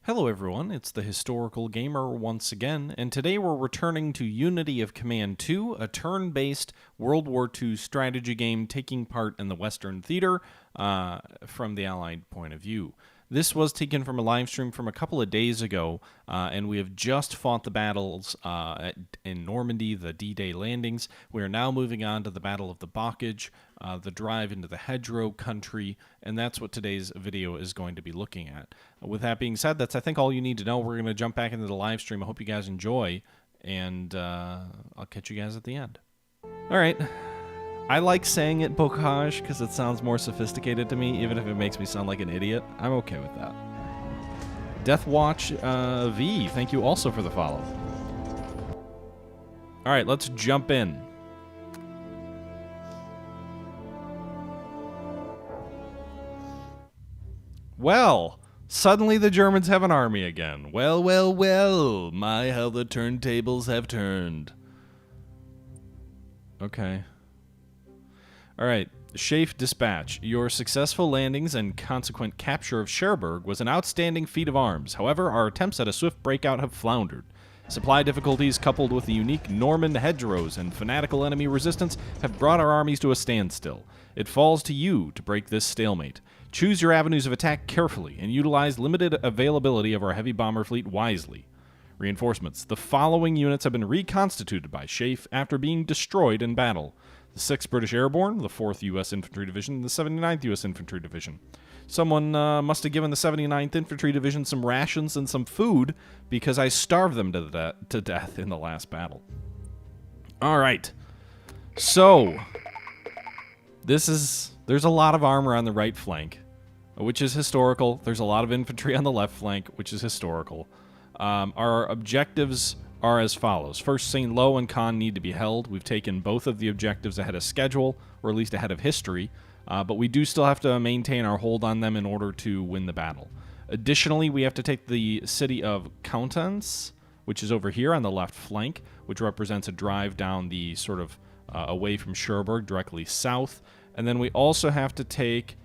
Hello everyone, it's the Historical Gamer once again, and today we're returning to Unity of Command 2, a turn-based World War II strategy game taking part in the Western Theater from the Allied point of view. This was taken from a live stream from a couple of days ago, and we have just fought the battles in Normandy, the D-Day landings. We are now moving on to the Battle of the Bocage, the drive into the hedgerow country, and that's what today's video is going to be looking at. With that being said, that's I think all you need to know. We're going to jump back into the live stream. I hope you guys enjoy, and I'll catch you guys at the end. All right. I like saying it bocage because it sounds more sophisticated to me, even if it makes me sound like an idiot. I'm okay with that. Deathwatch V, thank you also for the follow. All right, let's jump in. Well, suddenly the Germans have an army again. Well, well, well, my how the turntables have turned. Okay. All right, Schaeff Dispatch. Your successful landings and consequent capture of Cherbourg was an outstanding feat of arms. However, our attempts at a swift breakout have floundered. Supply difficulties coupled with the unique Norman hedgerows and fanatical enemy resistance have brought our armies to a standstill. It falls to you to break this stalemate. Choose your avenues of attack carefully and utilize limited availability of our heavy bomber fleet wisely. Reinforcements. The following units have been reconstituted by Schaeff after being destroyed in battle. The 6th British Airborne, the 4th U.S. Infantry Division, and the 79th U.S. Infantry Division. Someone must have given the 79th Infantry Division some rations and some food because I starved them to death in the last battle. All right. So, there's a lot of armor on the right flank, which is historical. There's a lot of infantry on the left flank, which is historical. Our objectives are as follows. First, St. Lo and Caen need to be held. We've taken both of the objectives ahead of schedule, or at least ahead of history, but we do still have to maintain our hold on them in order to win the battle. Additionally, we have to take the city of Coutances, which is over here on the left flank, which represents a drive down the sort of away from Cherbourg, directly south. And then we also have to take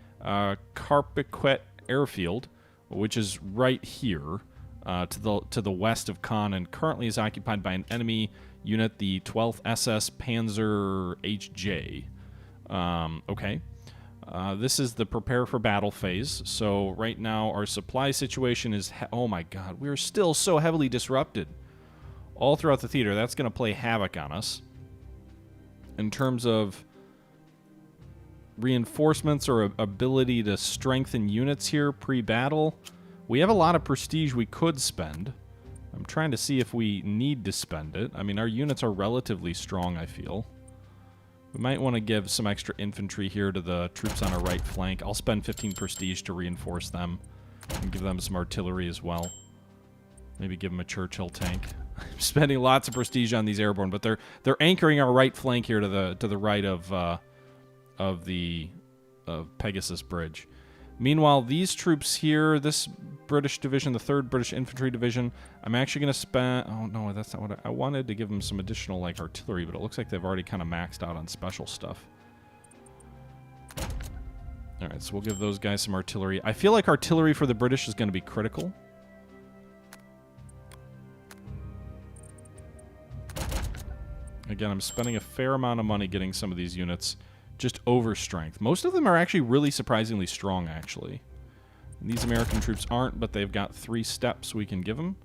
Carpiquet Airfield, which is right here, to the west of Caen, and currently is occupied by an enemy unit, the 12th SS Panzer HJ. Okay. This is the prepare for battle phase. So right now our supply situation is... oh my god, we're still so heavily disrupted all throughout the theater. That's going to play havoc on us. In terms of reinforcements or ability to strengthen units here pre-battle, we have a lot of prestige we could spend. I'm trying to see if we need to spend it. I mean, our units are relatively strong, I feel. We might want to give some extra infantry here to the troops on our right flank. I'll spend 15 prestige to reinforce them and give them some artillery as well. Maybe give them a Churchill tank. I'm spending lots of prestige on these airborne, but they're anchoring our right flank here to the right of Pegasus Bridge. Meanwhile, these troops here, this British division, the 3rd British Infantry Division, I'm actually going to spend... oh, no, that's not what I wanted to give them some additional, like, artillery, but it looks like they've already kind of maxed out on special stuff. All right, so we'll give those guys some artillery. I feel like artillery for the British is going to be critical. Again, I'm spending a fair amount of money getting some of these units just over strength. Most of them are actually really surprisingly strong, actually. And these American troops aren't, but they've got 3 steps we can give them.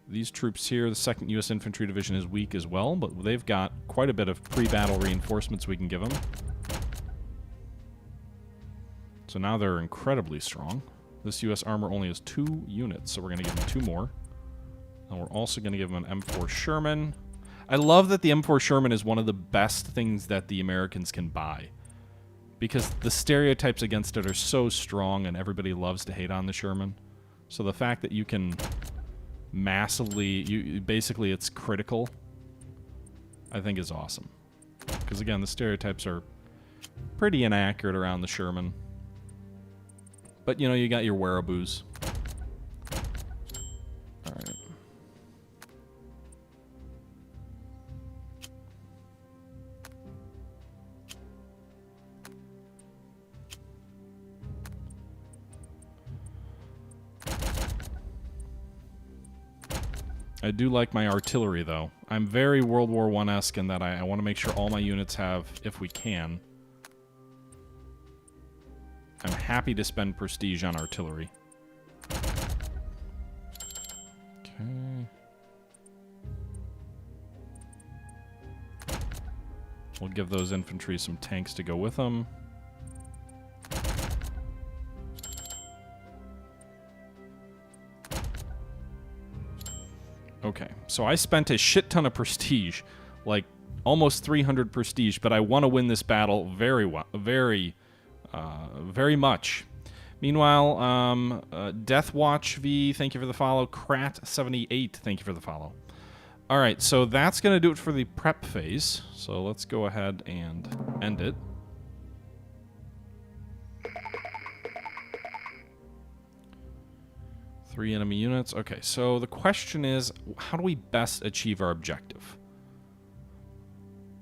These troops here, the 2nd U.S. Infantry Division is weak as well, but they've got quite a bit of pre-battle reinforcements we can give them. So now they're incredibly strong. This U.S. armor only has 2 units, so we're going to give them 2 more. And we're also going to give them an M4 Sherman. I love that the M4 Sherman is one of the best things that the Americans can buy, because the stereotypes against it are so strong and everybody loves to hate on the Sherman. So the fact that you can massively... basically it's critical, I think is awesome. Because again, the stereotypes are pretty inaccurate around the Sherman. But you know, you got your wearaboos. Alright. I do like my artillery, though. I'm very World War I-esque in that I want to make sure all my units have, if we can. I'm happy to spend prestige on artillery. Okay. We'll give those infantry some tanks to go with them. Okay, so I spent a shit ton of prestige, like almost 300 prestige, but I want to win this battle very well, very much. Meanwhile, Death Watch V, thank you for the follow. Krat78, thank you for the follow. All right, so that's going to do it for the prep phase. So let's go ahead and end it. Three enemy units. Okay, so the question is, how do we best achieve our objective?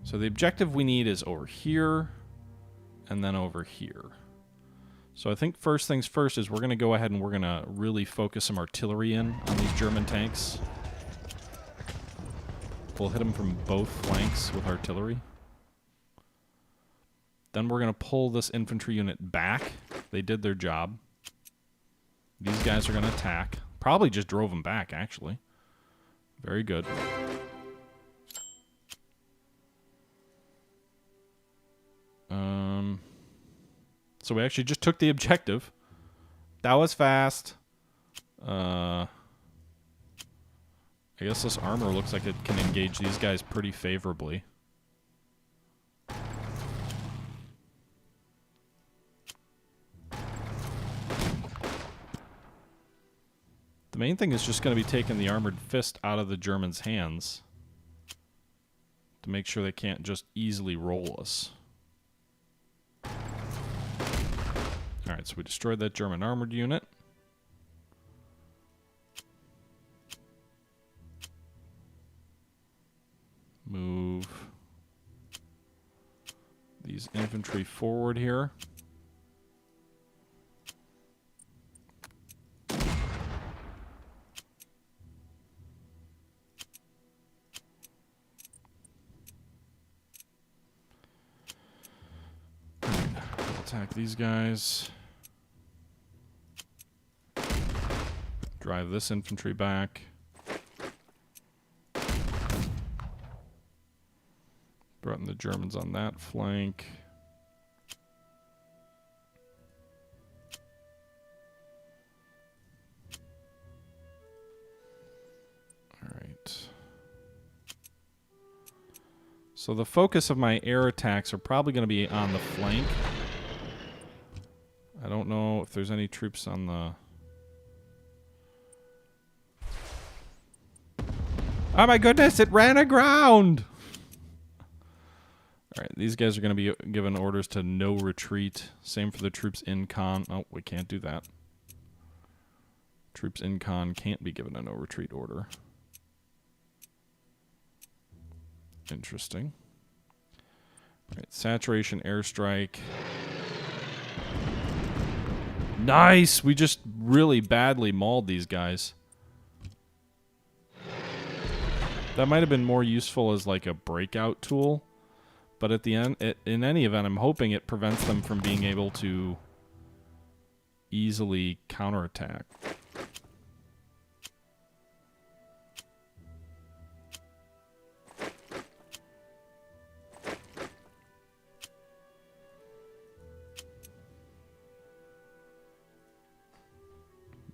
So the objective we need is over here, and then over here. So I think first things first is we're going to go ahead and we're going to really focus some artillery in on these German tanks. We'll hit them from both flanks with artillery. Then we're going to pull this infantry unit back. They did their job. These guys are going to attack. Probably just drove them back, actually. Very good. So we actually just took the objective. That was fast. I guess this armor looks like it can engage these guys pretty favorably. The main thing is just going to be taking the armored fist out of the Germans' hands to make sure they can't just easily roll us. Alright, so we destroyed that German armored unit. Move these infantry forward here. Attack these guys. Drive this infantry back. Threaten the Germans on that flank. Alright. So the focus of my air attacks are probably going to be on the flank. I don't know if there's any troops on the... Oh my goodness, it ran aground! Alright, these guys are going to be given orders to no retreat. Same for the troops in con. Oh, we can't do that. Troops in con can't be given a no retreat order. Interesting. Alright, saturation airstrike. Nice! We just really badly mauled these guys. That might have been more useful as like a breakout tool. But at the end, in any event, I'm hoping it prevents them from being able to easily counterattack.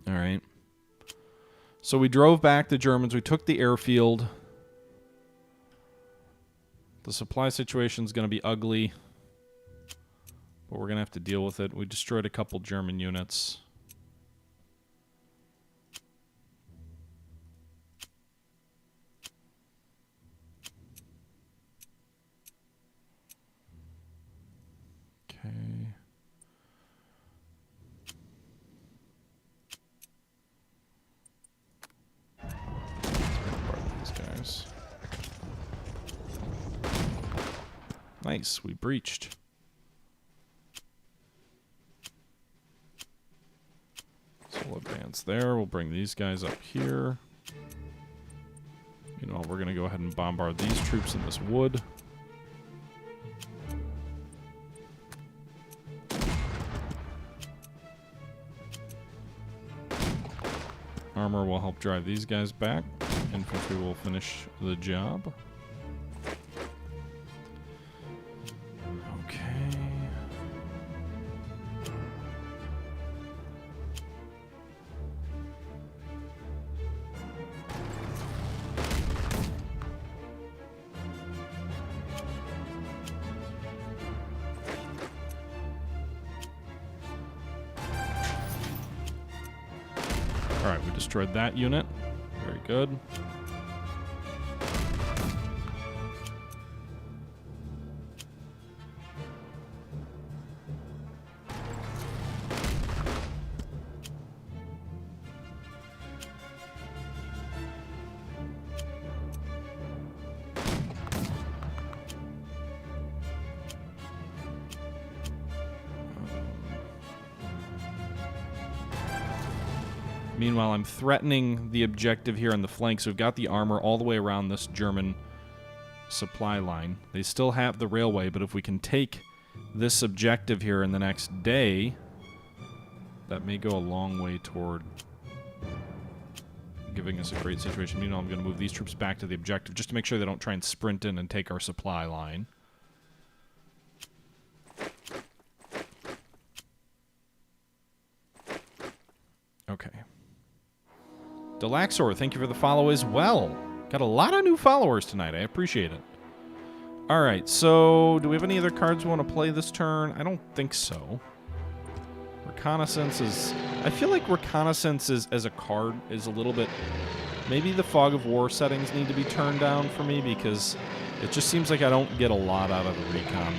All right. So we drove back the Germans. We took the airfield. The supply situation is going to be ugly, but we're going to have to deal with it. We destroyed a couple German units. Okay. These guys. Nice, we breached. So we'll advance there. We'll bring these guys up here. Meanwhile, we're going to go ahead and bombard these troops in this wood. Armor will help drive these guys back. Infantry will finish the job. Okay. Alright, we destroyed that unit. Very good. Meanwhile, I'm threatening the objective here on the flank, so we've got the armor all the way around this German supply line. They still have the railway, but if we can take this objective here in the next day, that may go a long way toward giving us a great situation. Meanwhile, I'm going to move these troops back to the objective just to make sure they don't try and sprint in and take our supply line. Okay. Delaxor, thank you for the follow as well. Got a lot of new followers tonight. I appreciate it. All right, so do we have any other cards we want to play this turn? I don't think so. Reconnaissance is... I feel like Reconnaissance is, as a card is a little bit... Maybe the Fog of War settings need to be turned down for me because it just seems like I don't get a lot out of the recon.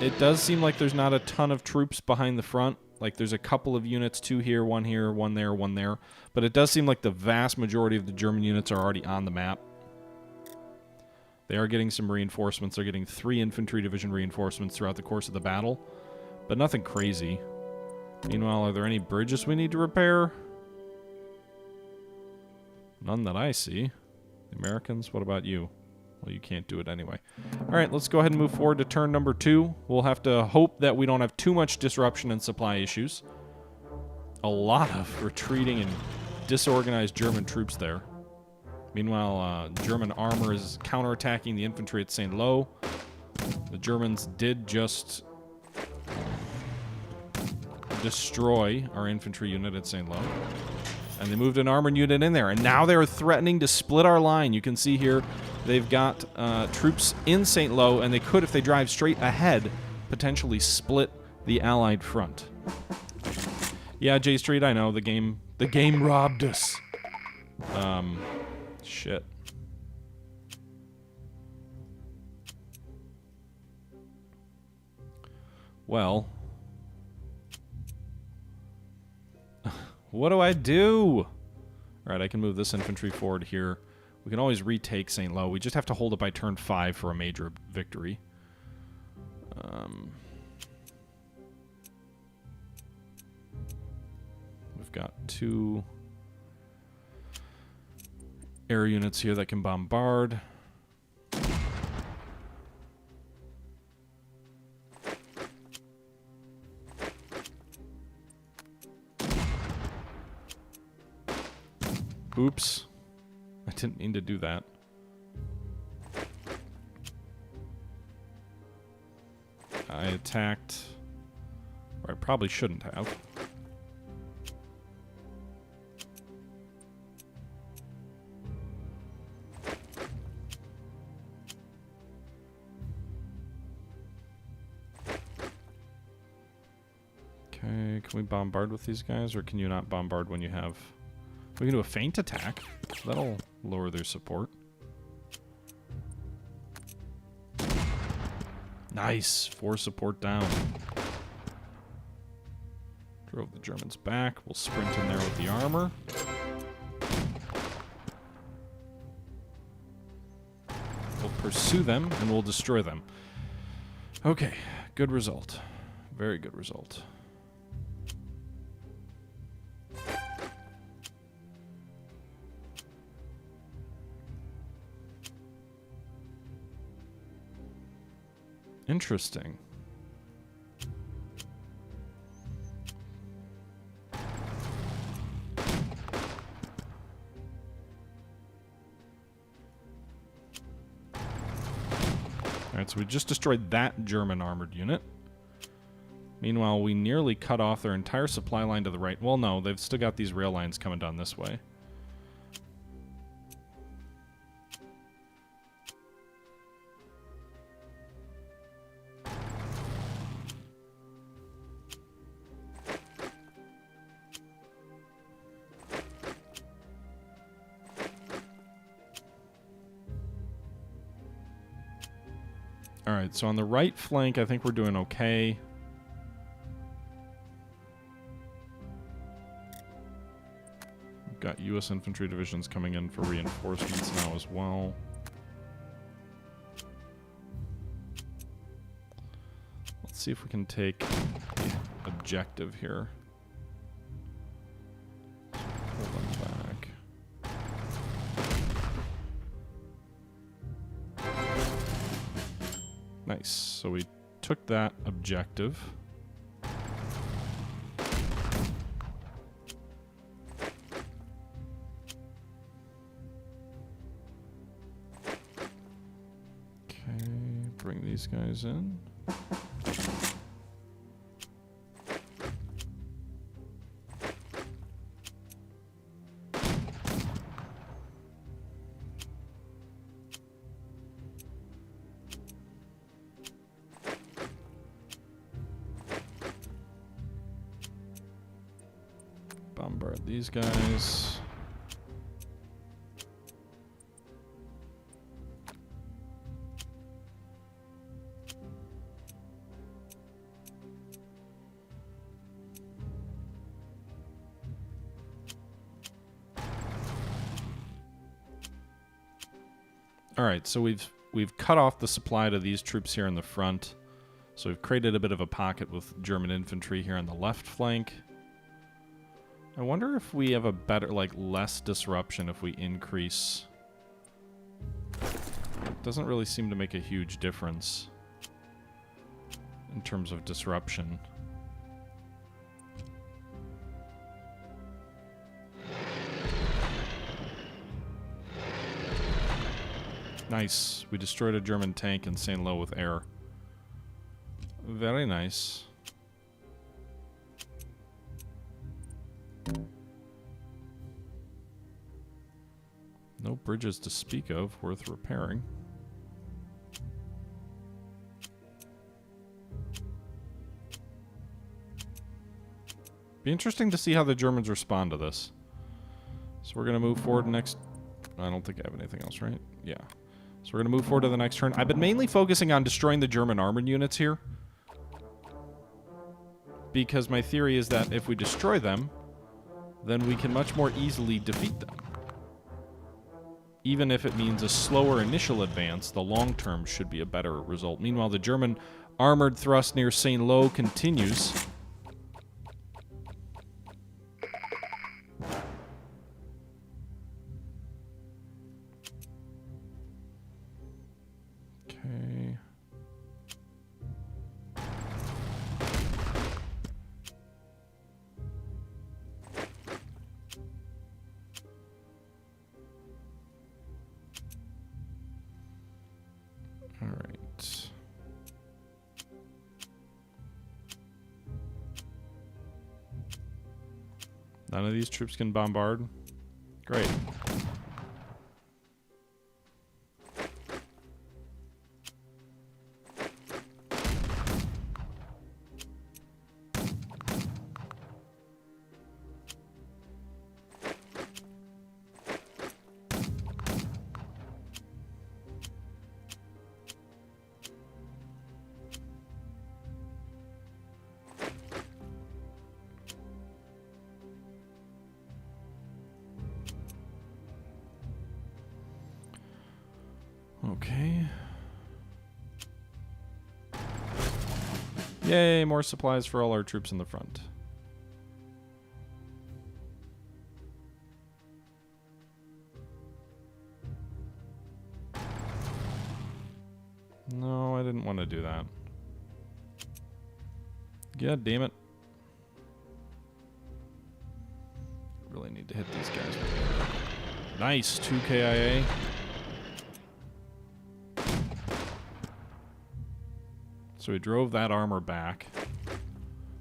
It does seem like there's not a ton of troops behind the front. Like, there's a couple of units, 2 here, 1 here, 1 there, 1 there. But it does seem like the vast majority of the German units are already on the map. They are getting some reinforcements. They're getting 3 infantry division reinforcements throughout the course of the battle. But nothing crazy. Meanwhile, are there any bridges we need to repair? None that I see. The Americans, what about you? Well, you can't do it anyway. All right, let's go ahead and move forward to turn number 2. We'll have to hope that we don't have too much disruption and supply issues. A lot of retreating and disorganized German troops there. Meanwhile, German armor is counterattacking the infantry at St. Lo. The Germans did just destroy our infantry unit at St. Lo. And they moved an armored unit in there. And now they're threatening to split our line. You can see here they've got troops in St. Lo, and they could, if they drive straight ahead, potentially split the Allied front. Yeah, J Street, I know. The game robbed us. Shit. Well... What do I do? All right, I can move this infantry forward here. We can always retake St. Lo. We just have to hold it by turn 5 for a major victory. We've got 2 air units here that can bombard. Oops. I didn't mean to do that. I attacked... Or I probably shouldn't have. Okay, can we bombard with these guys, or can you not bombard when you have... We can do a feint attack. That'll lower their support. Nice. 4 support down. Drove the Germans back. We'll sprint in there with the armor. We'll pursue them, and we'll destroy them. Okay. Good result. Very good result. Interesting. Alright, so we just destroyed that German armored unit. Meanwhile, we nearly cut off their entire supply line to the right. Well, no, they've still got these rail lines coming down this way. Alright, so on the right flank, I think we're doing okay. We've got U.S. infantry divisions coming in for reinforcements now as well. Let's see if we can take the objective here. Pull them back. Nice. So we took that objective. Okay, bring these guys in. Bombard these guys. All right, so we've cut off the supply to these troops here in the front. So we've created a bit of a pocket with German infantry here on the left flank. I wonder if we have a better, like, less disruption if we increase. It doesn't really seem to make a huge difference in terms of disruption. Nice. We destroyed a German tank in St. Lo with air. Very nice. No bridges to speak of worth repairing. Be interesting to see how the Germans respond to this. So we're going to move forward next. I don't think I have anything else, right? Yeah. So we're going to move forward to the next turn. I've been mainly focusing on destroying the German armored units here, because my theory is that if we destroy them, then we can much more easily defeat them. Even if it means a slower initial advance, the long term should be a better result. Meanwhile, the German armored thrust near St. Lo continues. Okay. All right. None of these troops can bombard. Great. Okay. Yay, more supplies for all our troops in the front. No, I didn't want to do that. God damn it. Really need to hit these guys. Nice, 2 KIA. So we drove that armor back.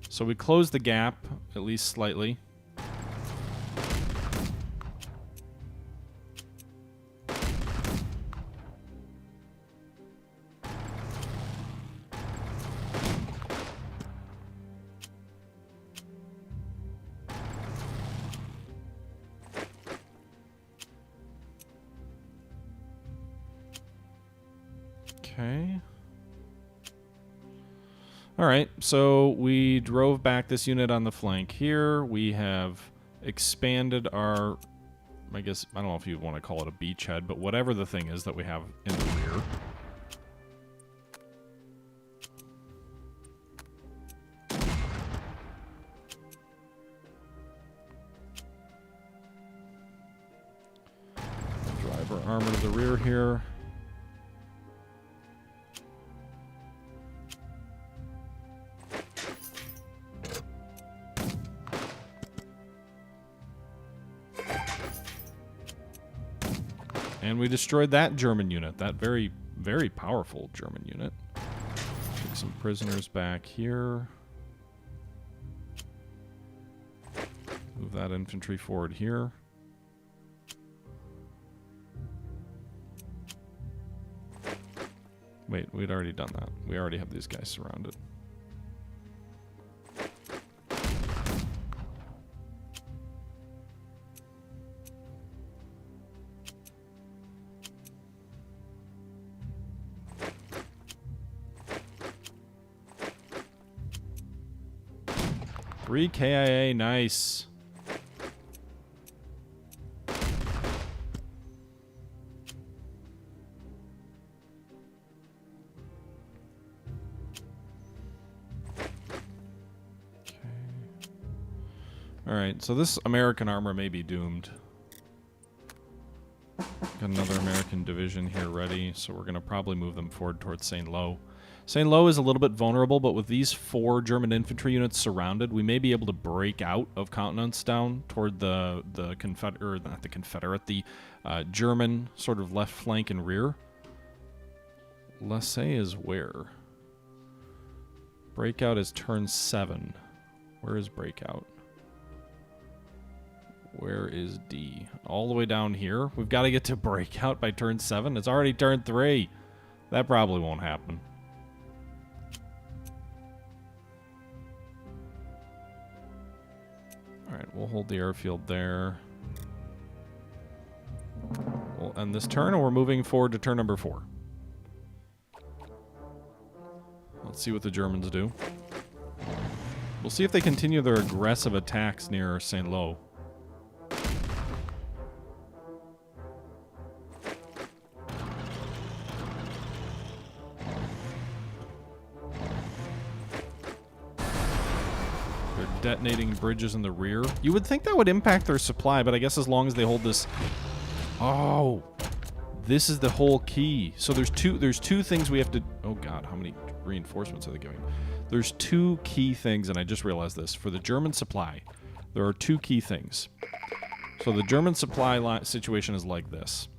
So we closed the gap, at least slightly. Okay. All right, so we drove back this unit on the flank here. We have expanded our, I guess, I don't know if you want to call it a beachhead, but whatever the thing is that we have in the rear. Drive our armor to the rear here. And we destroyed that German unit, that very, very powerful German unit. Take some prisoners back here. Move that infantry forward here. Wait, we'd already done that. We already have these guys surrounded. Three KIA, nice. Alright, so this American armor may be doomed. Got another American division here ready, so we're going to probably move them forward towards Saint-Lô. Saint-Lô is a little bit vulnerable, but with these 4 German infantry units surrounded, we may be able to break out of Countenance down toward the German sort of left flank and rear. Lassay is where? Breakout is turn 7. Where is breakout? Where is D? All the way down here? We've got to get to breakout by turn 7? It's already turn 3. That probably won't happen. Alright, we'll hold the airfield there. We'll end this turn, and we're moving forward to turn number 4. Let's see what the Germans do. We'll see if they continue their aggressive attacks near Saint-Lô. Detonating bridges in the rear. You would think that would impact their supply, but I guess as long as they hold this... Oh! This is the whole key. So there's two things we have to... Oh god, how many reinforcements are they giving? There's 2 key things, and I just realized this. For the German supply, there are 2 key things. So the German supply situation is like this.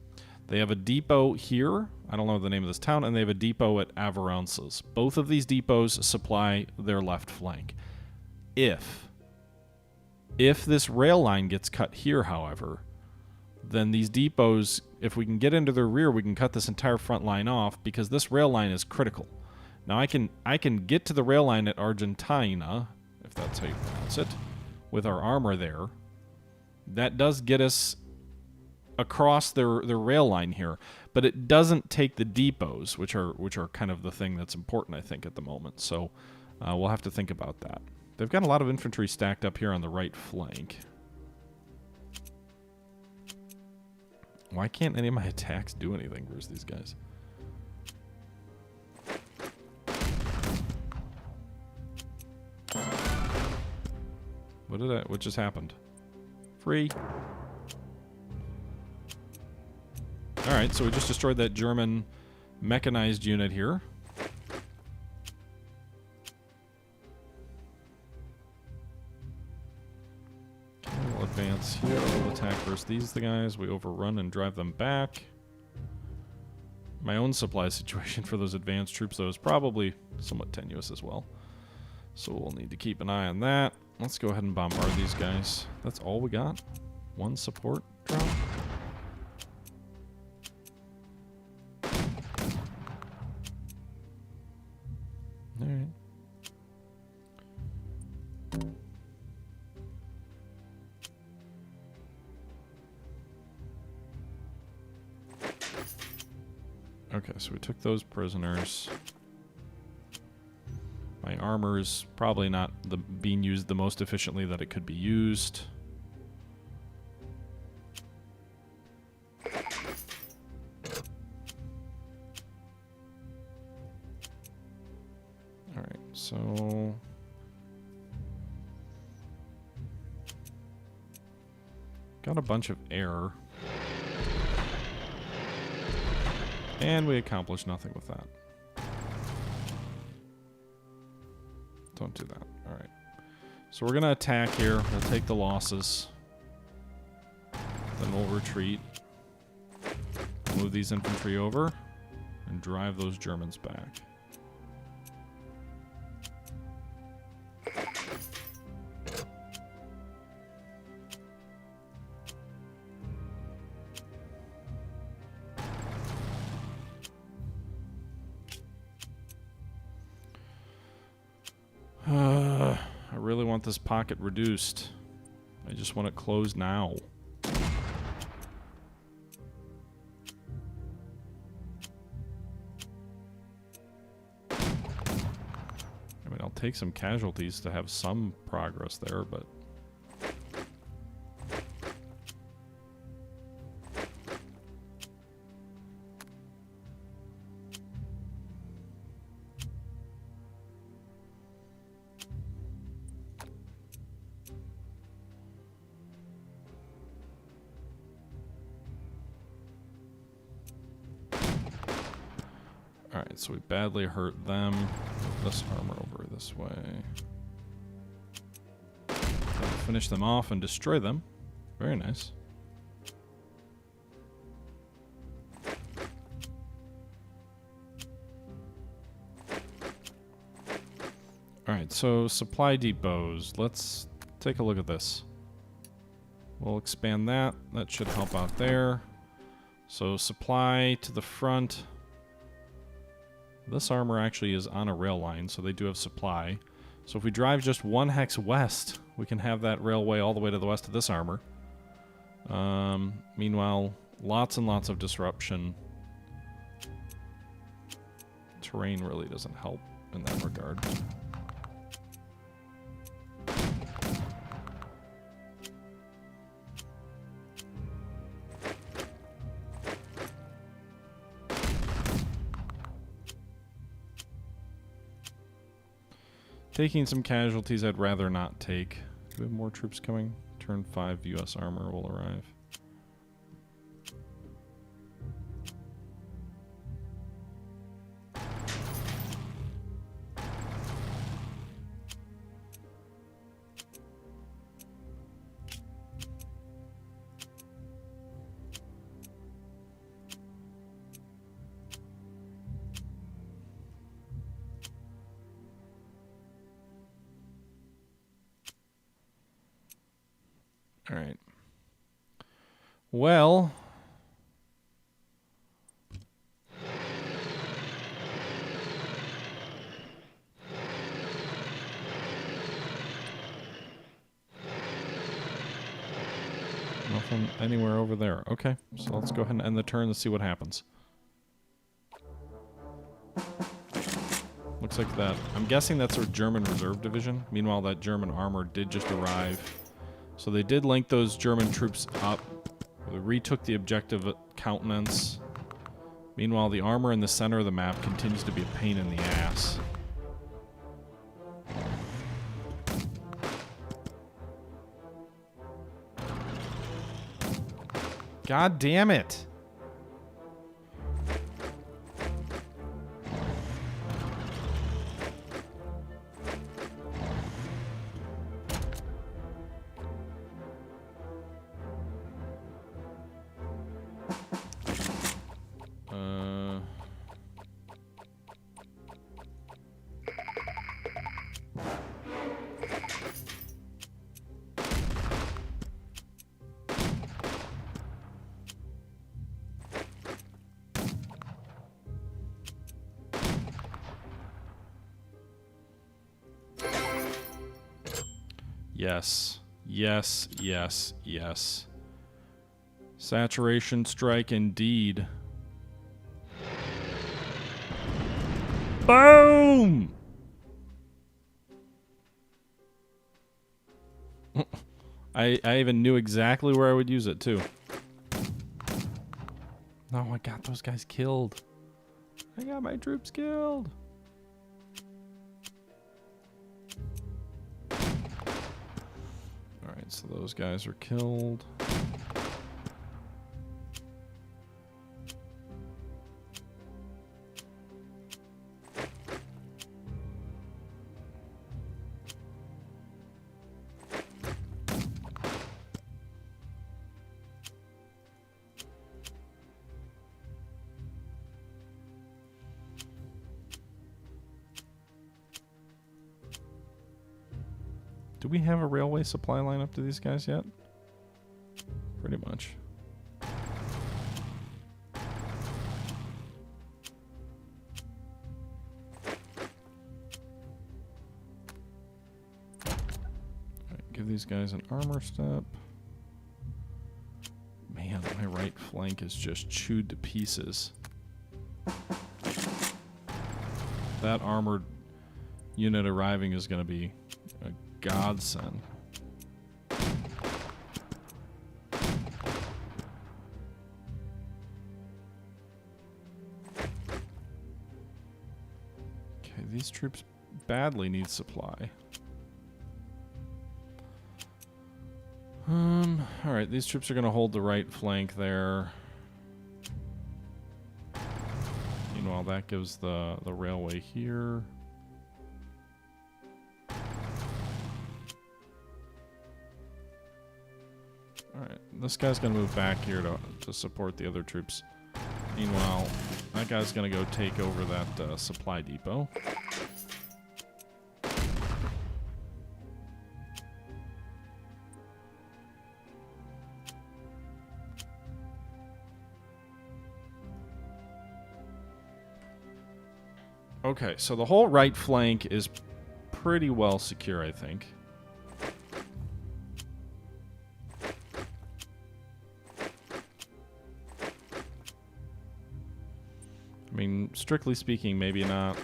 They have a depot here. I don't know the name of this town, and they have a depot at Avarences. Both of these depots supply their left flank. If this rail line gets cut here, however, then these depots, if we can get into their rear, we can cut this entire front line off because this rail line is critical. Now I can get to the rail line at Argentina, if that's how you pronounce it, with our armor there. That does get us across their rail line here, but it doesn't take the depots, which are kind of the thing that's important, I think, at the moment. So we'll have to think about that. They've got a lot of infantry stacked up here on the right flank. Why can't any of my attacks do anything versus these guys? What just happened? Free. Alright, so we just destroyed that German mechanized unit here. advance here. We'll attack first these guys. We overrun and drive them back. My own supply situation for those advanced troops, though, is probably somewhat tenuous as well. So we'll need to keep an eye on that. Let's go ahead and bombard these guys. That's all we got? One support drop? Alright. Okay, so we took those prisoners. My armor is probably not being used the most efficiently that it could be used. Alright, so... got a bunch of air. And we accomplished nothing with that. Don't do that. Alright. So we're going to attack here. We'll take the losses. Then we'll retreat. Move these infantry over. And drive those Germans back. I really want this pocket reduced. I just want it closed now. I mean, I'll take some casualties to have some progress there, but... Alright, so we badly hurt them. Move this armor over this way. Finish them off and destroy them. Very nice. Alright, so supply depots. Let's take a look at this. We'll expand that. That should help out there. So supply to the front. This armor actually is on a rail line, so they do have supply. So if we drive just one hex west, we can have that railway all the way to the west of this armor. Meanwhile, lots and lots of disruption. Terrain really doesn't help in that regard. Taking some casualties I'd rather not take. Do we have more troops coming? Turn 5 US armor will arrive. All right. Well, nothing anywhere over there. Okay, so let's go ahead and end the turn and see what happens. Looks like that. I'm guessing that's a German reserve division. Meanwhile, that German armor did just arrive. So they did link those German troops up. They retook the objective at Countenance. Meanwhile, the armor in the center of the map continues to be a pain in the ass. God damn it! Yes. Yes, yes, yes. Saturation strike indeed. Boom! I even knew exactly where I would use it, too. No, I got those guys killed. I got my troops killed. Alright, so those guys are killed. Do we have a railway supply line up to these guys yet? Pretty much. Alright, give these guys an armor step. Man, my right flank is just chewed to pieces. That armored unit arriving is going to be a godsend. Okay, these troops badly need supply. Alright, these troops are going to hold the right flank there. Meanwhile, that gives the railway here. Alright, this guy's going to move back here to support the other troops. Meanwhile, that guy's going to go take over that supply depot. Okay, so the whole right flank is pretty well secure, I think. I mean, strictly speaking, maybe not.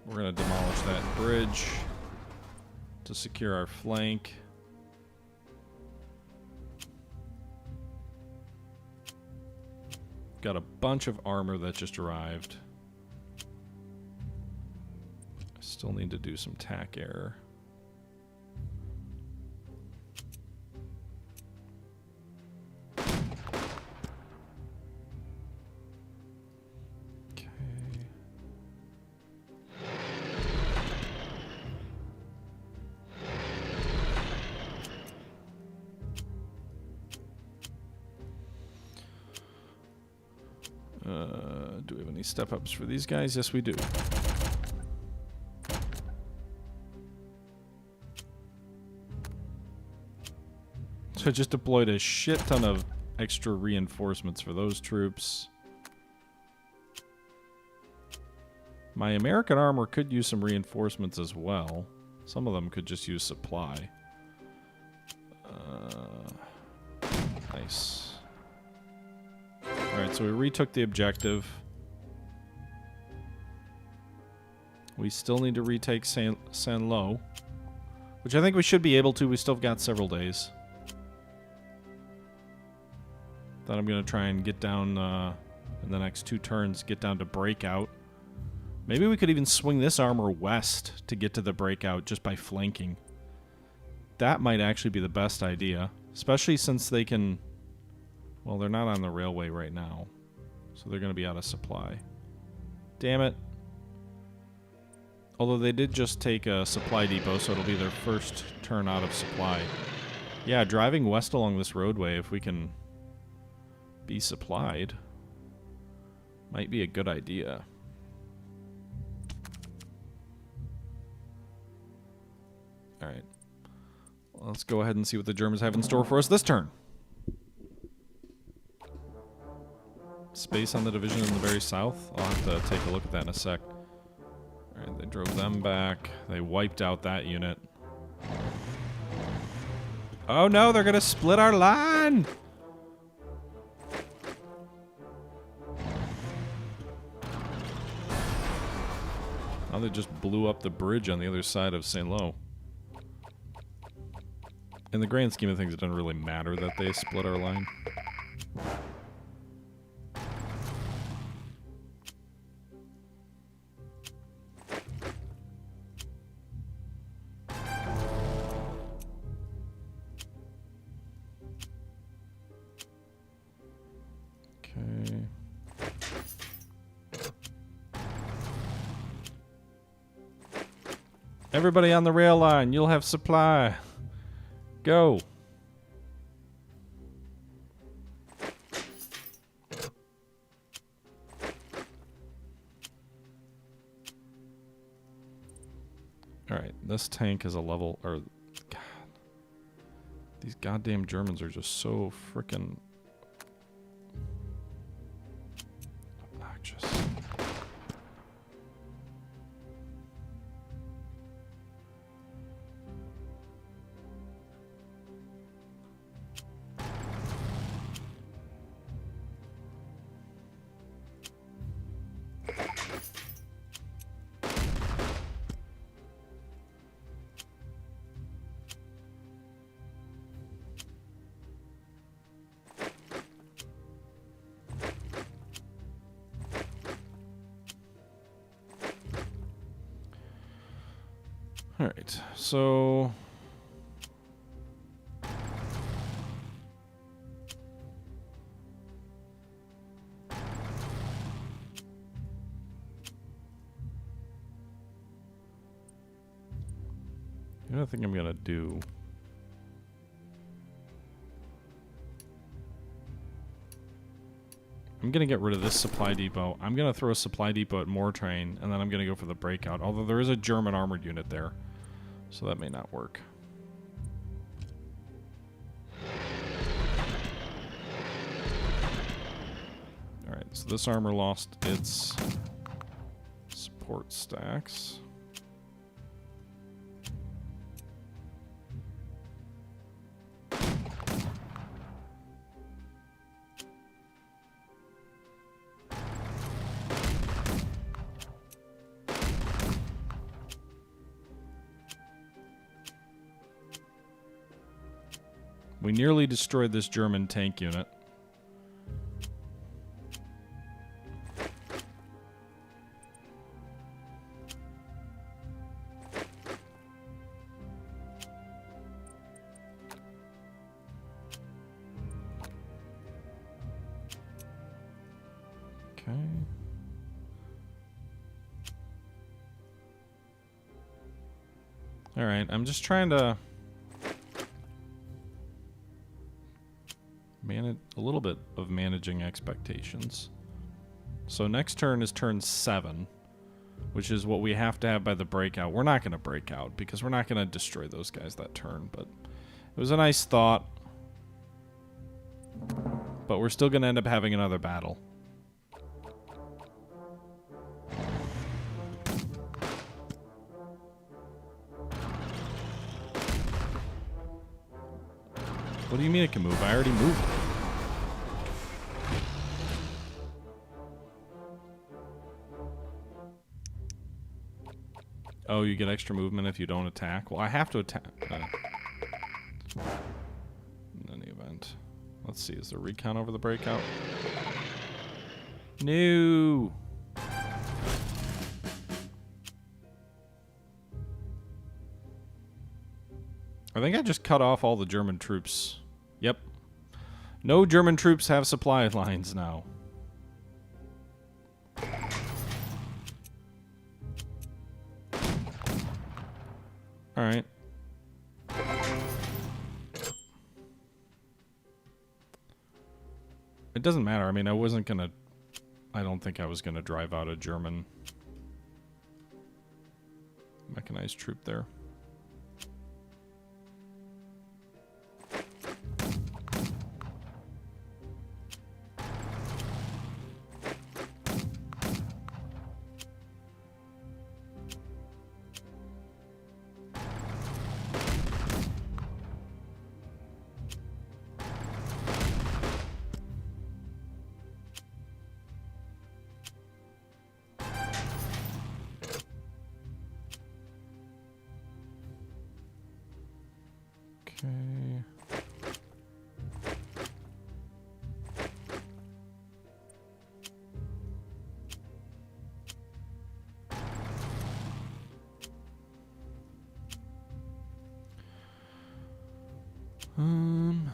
We're going to demolish that bridge to secure our flank. Got a bunch of armor that just arrived. I still need to do some tack air. Okay. Do we have any step-ups for these guys? Yes, we do. So I just deployed a shit ton of extra reinforcements for those troops. My American armor could use some reinforcements as well. Some of them could just use supply. Nice. Alright, so we retook the objective. We still need to retake Saint-Lô, which I think we should be able to. We still have got several days. Then I'm going to try and get down in the next 2 turns, get down to Breakout. Maybe we could even swing this armor west to get to the Breakout just by flanking. That might actually be the best idea, especially since they can... Well, they're not on the railway right now, so they're going to be out of supply. Damn it. Although they did just take a supply depot, so it'll be their first turn out of supply. Yeah, driving west along this roadway, if we can be supplied, might be a good idea. Alright. Let's go ahead and see what the Germans have in store for us this turn. Space on the division in the very south? I'll have to take a look at that in a sec. Alright, they drove them back. They wiped out that unit. Oh no, they're gonna split our line! Now they just blew up the bridge on the other side of St. Lo. In the grand scheme of things, it doesn't really matter that they split our line. Okay. Everybody on the rail line, you'll have supply. Go. Alright, this tank is a level, or, God. These goddamn Germans are just so frickin' obnoxious. Alright, so you know what I think I'm gonna do? I'm gonna get rid of this supply depot. I'm gonna throw a supply depot at Moortrain, and then I'm gonna go for the breakout. Although there is a German armored unit there, so that may not work. Alright, so this armor lost its support stacks. We nearly destroyed this German tank unit. Okay. All right, I'm just trying to manage a little bit of managing expectations. So next turn is turn 7, which is what we have to have by the breakout. We're not going to break out because we're not going to destroy those guys that turn, but it was a nice thought. But we're still going to end up having another battle. What do you mean it can move? I already moved it. Oh, you get extra movement if you don't attack? Well, I have to attack. In any event. Let's see, is there recon over the breakout? No! I think I just cut off all the German troops. Yep. No German troops have supply lines now. All right. It doesn't matter. I mean, I don't think I was gonna drive out a German mechanized troop there. Okay. Um.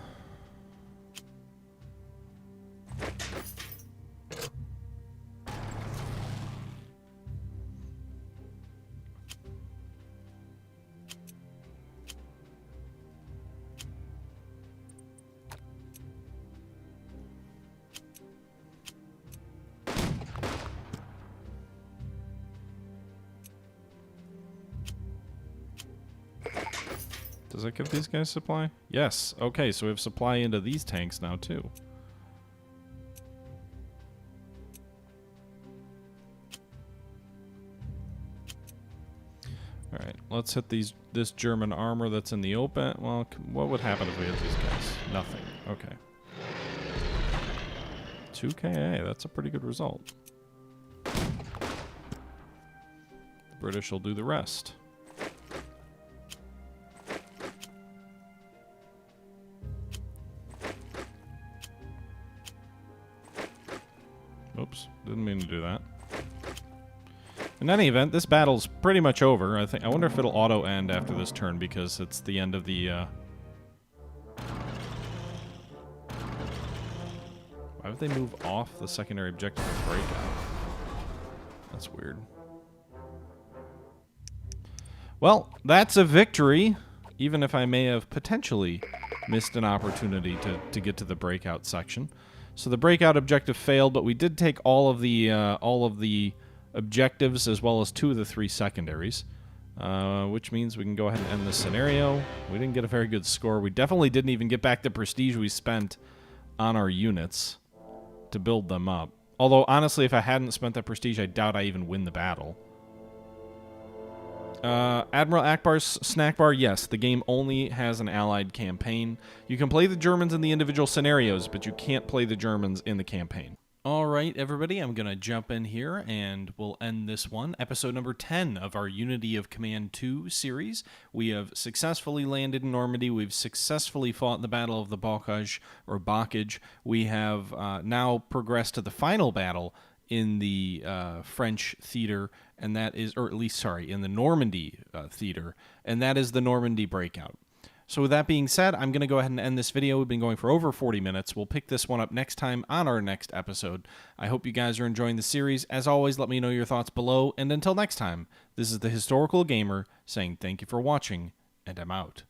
Does that give these guys supply? Yes. Okay, so we have supply into these tanks now, too. Alright, let's hit this German armor that's in the open. Well, what would happen if we hit these guys? Nothing. Okay. 2 KA, that's a pretty good result. The British will do the rest. Oops, didn't mean to do that. In any event, this battle's pretty much over. I wonder if it'll auto end after this turn because it's the end of the. Why would they move off the secondary objective of breakout? That's weird. Well, that's a victory, even if I may have potentially missed an opportunity to get to the breakout section. So the breakout objective failed, but we did take all of the objectives as well as 2 of the 3 secondaries, which means we can go ahead and end this scenario. We didn't get a very good score. We definitely didn't even get back the prestige we spent on our units to build them up. Although, honestly, if I hadn't spent that prestige, I doubt I even win the battle. Admiral Akbar's snack bar, yes, the game only has an allied campaign. You can play the Germans in the individual scenarios, but you can't play the Germans in the campaign. All right, everybody, I'm going to jump in here and we'll end this one. Episode number 10 of our Unity of Command 2 series. We have successfully landed in Normandy. We've successfully fought the Battle of the Bocage, or Bocage. We have now progressed to the final battle in the French theater, and that is, or at least, sorry, in the Normandy theater, and that is the Normandy breakout. So with that being said, I'm going to go ahead and end this video. We've been going for over 40 minutes. We'll pick this one up next time on our next episode. I hope you guys are enjoying the series. As always, let me know your thoughts below, and until next time, this is the Historical Gamer saying thank you for watching, and I'm out.